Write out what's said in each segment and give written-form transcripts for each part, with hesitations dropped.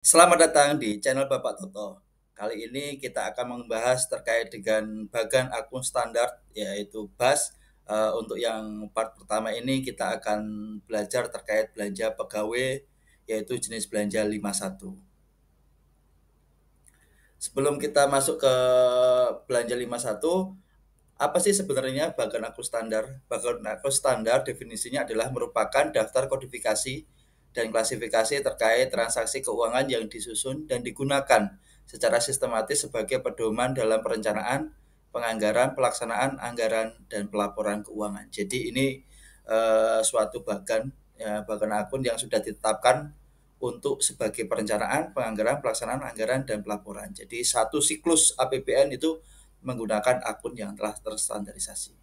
Selamat datang di channel Bapak Toto. Kali ini kita akan membahas terkait dengan bagan akun standar yaitu BAS. Untuk yang part pertama ini kita akan belajar terkait belanja pegawai yaitu jenis belanja 51. Sebelum kita masuk ke belanja 51, apa sih sebenarnya bagan akun standar? Bagan akun standar definisinya adalah merupakan daftar kodifikasi dan klasifikasi terkait transaksi keuangan yang disusun dan digunakan secara sistematis sebagai pedoman dalam perencanaan, penganggaran, pelaksanaan anggaran, dan pelaporan keuangan. Jadi ini suatu bagan, ya, bagan akun yang sudah ditetapkan untuk sebagai perencanaan, penganggaran, pelaksanaan anggaran, dan pelaporan. Jadi satu siklus APBN itu menggunakan akun yang telah terstandarisasi.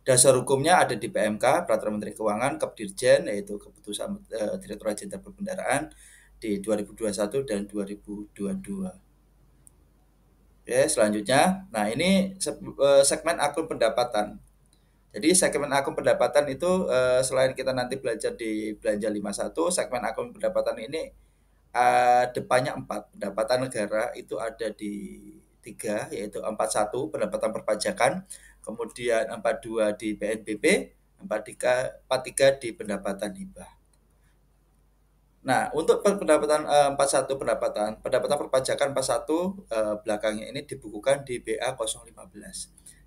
Dasar hukumnya ada di PMK, Peraturan Menteri Keuangan, Kepdirjen, yaitu Keputusan Direktorat Jenderal Perbendaharaan di 2021 dan 2022. Oke, selanjutnya, nah ini segmen akun pendapatan. Jadi segmen akun pendapatan itu selain kita nanti belajar di belanja 51, segmen akun pendapatan ini depannya 4. Pendapatan negara itu ada di 3, yaitu 41 pendapatan perpajakan, kemudian 42 di PNBP, 43 di pendapatan hibah. Nah, untuk pendapatan 41 pendapatan perpajakan 41 belakangnya ini dibukukan di BA 015.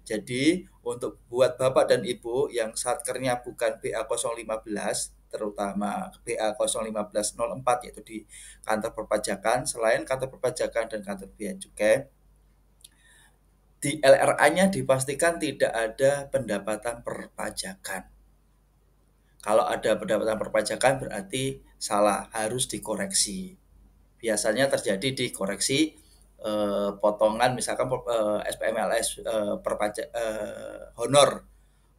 Jadi, untuk buat Bapak dan Ibu yang satkernya bukan BA 015, terutama BA 01504 yaitu di kantor perpajakan, selain kantor perpajakan dan kantor bea cukai, di LRA-nya dipastikan tidak ada pendapatan perpajakan. Kalau ada pendapatan perpajakan berarti salah, harus dikoreksi. Biasanya terjadi di koreksi potongan misalkan SPMLS honor.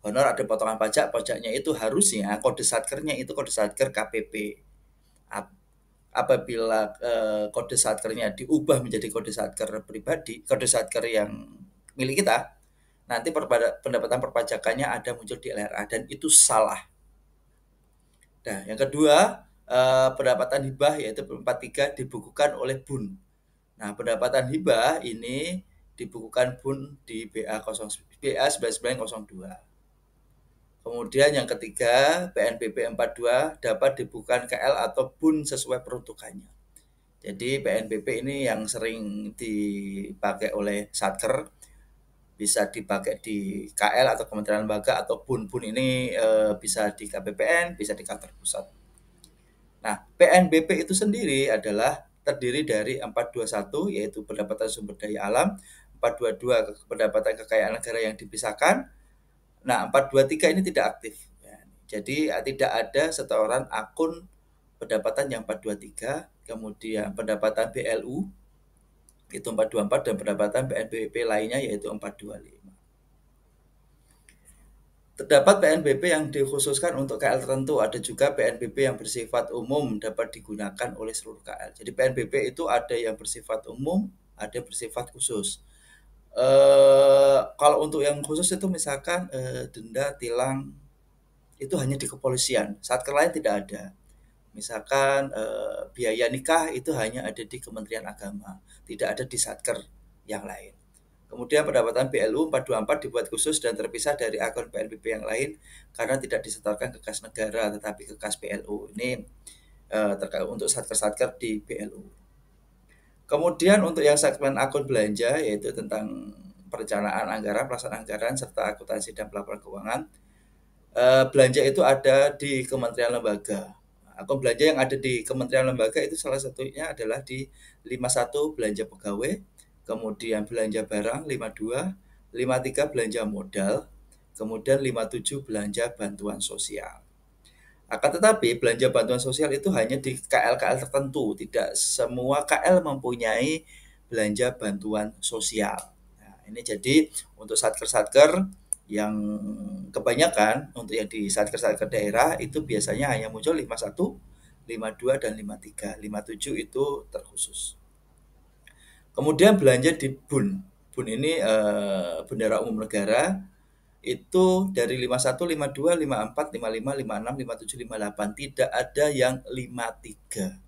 Honor ada potongan pajak, pajaknya itu harusnya kode satkernya itu kode satker KPP. Apabila kode satkernya diubah menjadi kode satker pribadi, kode satker yang milik kita, nanti pendapatan perpajakannya ada muncul di LRA dan itu salah. Nah, yang kedua, pendapatan hibah yaitu 43 dibukukan oleh BUN. Nah, pendapatan hibah ini dibukukan BUN di BA 9902. Kemudian yang ketiga, PNBP 42 dapat dibukukan KL atau BUN sesuai peruntukannya. Jadi PNBP ini yang sering dipakai oleh Satker, bisa dipakai di KL atau Kementerian Lembaga atau BUN ini bisa di KPPN, bisa di kantor pusat. Nah, PNBP itu sendiri adalah terdiri dari 421 yaitu pendapatan sumber daya alam, 422 pendapatan kekayaan negara yang dipisahkan. Nah, 423 ini tidak aktif. Ya, jadi tidak ada setoran akun pendapatan yang 423, kemudian pendapatan BLU itu 424 dan pendapatan PNBP lainnya yaitu 425. Terdapat PNBP yang dikhususkan untuk KL tertentu, ada juga PNBP yang bersifat umum dapat digunakan oleh seluruh KL. Jadi PNBP itu ada yang bersifat umum, ada yang bersifat khusus. Kalau untuk yang khusus itu misalkan denda, tilang, itu hanya di kepolisian. Satker lain tidak ada. Misalkan biaya nikah itu hanya ada di Kementerian Agama, tidak ada di Satker yang lain. Kemudian pendapatan BLU 424 dibuat khusus dan terpisah dari akun PNBP yang lain karena tidak disetorkan ke kas negara tetapi ke kas BLU. Ini terkait untuk satker-satker di BLU. Kemudian untuk yang segmen akun belanja yaitu tentang perencanaan anggaran, pelaksanaan anggaran serta akuntansi dan pelaporan keuangan. Belanja itu ada di kementerian lembaga. Akun belanja yang ada di kementerian lembaga itu salah satunya adalah di 51 belanja pegawai, kemudian belanja barang 52, 53 belanja modal, kemudian 57 belanja bantuan sosial. Akan tetapi belanja bantuan sosial itu hanya di KL-KL tertentu, tidak semua KL mempunyai belanja bantuan sosial. Nah, ini jadi untuk satker-satker yang kebanyakan untuk yang di satker-satker daerah itu biasanya hanya muncul 51, 52 dan 53. 57 itu terkhusus. Kemudian belanja di BUN. BUN ini Bendara Umum Negara itu dari 51, 52, 54, 55, 56, 57, 58. Tidak ada yang 53.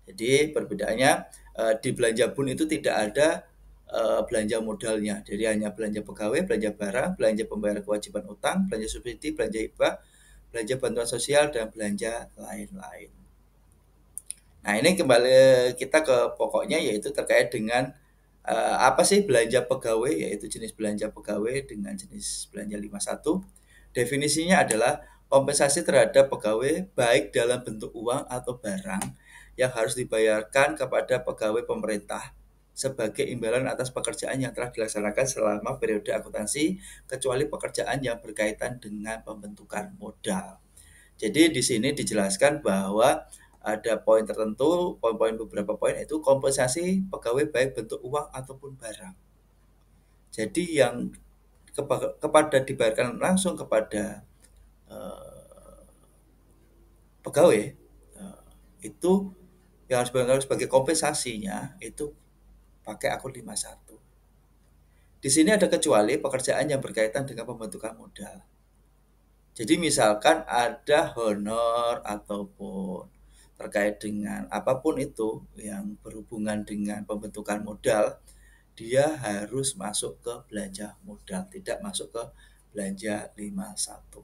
Jadi perbedaannya di belanja bun itu tidak ada belanja modalnya. Jadi hanya belanja pegawai, belanja barang, belanja pembayaran kewajiban utang, belanja subsidi, belanja hibah, belanja bantuan sosial, dan belanja lain-lain. Nah, ini kembali kita ke pokoknya, yaitu terkait dengan apa sih belanja pegawai, yaitu jenis belanja pegawai dengan jenis belanja 51. Definisinya adalah kompensasi terhadap pegawai baik dalam bentuk uang atau barang yang harus dibayarkan kepada pegawai pemerintah sebagai imbalan atas pekerjaan yang telah dilaksanakan selama periode akuntansi, kecuali pekerjaan yang berkaitan dengan pembentukan modal. Jadi di sini dijelaskan bahwa ada poin tertentu, beberapa poin itu kompensasi pegawai baik bentuk uang ataupun barang. Jadi yang kepada dibayarkan langsung kepada pegawai itu yang harus dibayarkan sebagai kompensasinya itu pakai akun 51. Di sini ada kecuali pekerjaan yang berkaitan dengan pembentukan modal. Jadi misalkan ada honor ataupun terkait dengan apapun itu yang berhubungan dengan pembentukan modal, dia harus masuk ke belanja modal, tidak masuk ke belanja 51.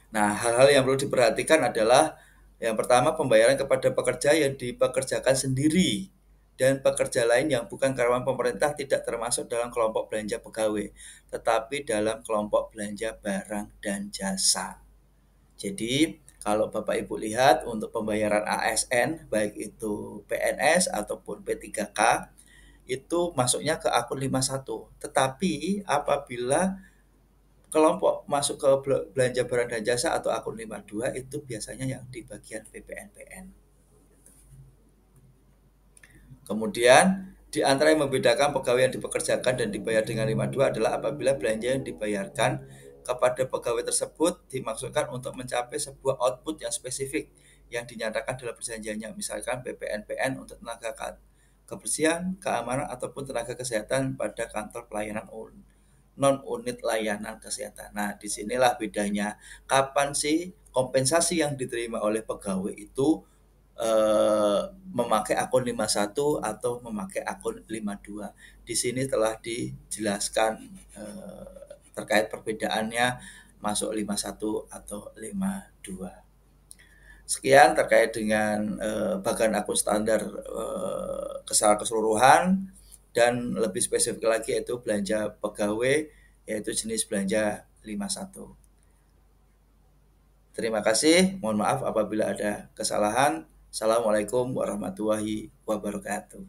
Nah, hal-hal yang perlu diperhatikan adalah yang pertama, pembayaran kepada pekerja yang dipekerjakan sendiri dan pekerja lain yang bukan karyawan pemerintah tidak termasuk dalam kelompok belanja pegawai, tetapi dalam kelompok belanja barang dan jasa. Jadi, kalau Bapak Ibu lihat untuk pembayaran ASN, baik itu PNS ataupun P3K, itu masuknya ke akun 51. Tetapi apabila kelompok masuk ke belanja barang dan jasa atau akun 52 itu biasanya yang di bagian PPNPN. Kemudian di antara yang membedakan pegawai yang dipekerjakan dan dibayar dengan 52 adalah apabila belanja yang dibayarkan kepada pegawai tersebut dimaksudkan untuk mencapai sebuah output yang spesifik yang dinyatakan dalam perjanjiannya, misalkan PPNPN untuk tenaga kebersihan, keamanan, ataupun tenaga kesehatan pada kantor pelayanan non-unit layanan kesehatan. Nah, disinilah bedanya. Kapan sih kompensasi yang diterima oleh pegawai itu memakai akun 51 atau memakai akun 52. Di sini telah dijelaskan terkait perbedaannya masuk 51 atau 52. Sekian terkait dengan bagan akun standar secara keseluruhan, dan lebih spesifik lagi yaitu belanja pegawai, yaitu jenis belanja 51. Terima kasih, mohon maaf apabila ada kesalahan. Assalamualaikum warahmatullahi wabarakatuh.